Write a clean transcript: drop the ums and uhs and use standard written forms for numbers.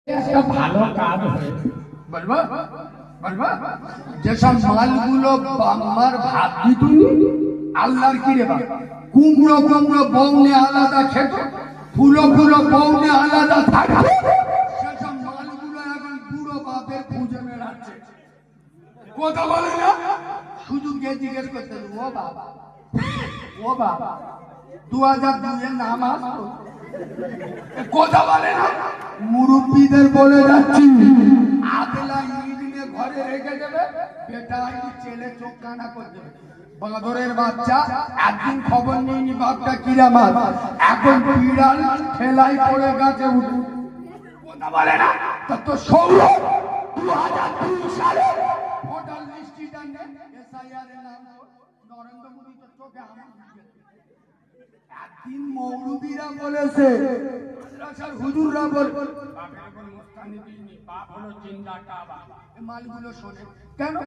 একটা ভালো কাজ হয়েছে বলবো বলবো যেসব মালগুলো আমার ভাবছি তুমি আল্লাহর কি রে বাবা কুমড়ো কুমড়ো বউনে আলাদা খেত ফুলো ফুলো বউনে আলাদা থাকতো সেসব মালগুলো এখন বুড়ো বাপের খুঁজে বেড়াচ্ছে কথা বলে না শুধু গিয়ে জিজ্ঞেস করতে ও বাবা 2002 নাম আসতো কথা বলে না মুরব্বীদের বলে যাচ্ছি আদলা ইট নিয়ে ঘরে রেখে দেবে বেটা ছেলে চোখ কানা করে দেবে বাঁদরের বাচ্চা একদিন খবর নেয়নি বাপটা কিরামাত এখন বিড়াল ঠেলাই পড়ে গাছে উঠে কথা বলে না তা তো সৌরভ 2002 সালে ভোটার লিস্টটা নেই এসআইআর এর নাম নরেন্দ্র মোদী তো চোখে আমার একদিন মৌলবীরা বলেছে মাদ্রাসার হুজুররা বলে বাপের উপর মস্তানি দিইনি বাপ হলো জিন্দা কাবা মালগুলো শোনে কেন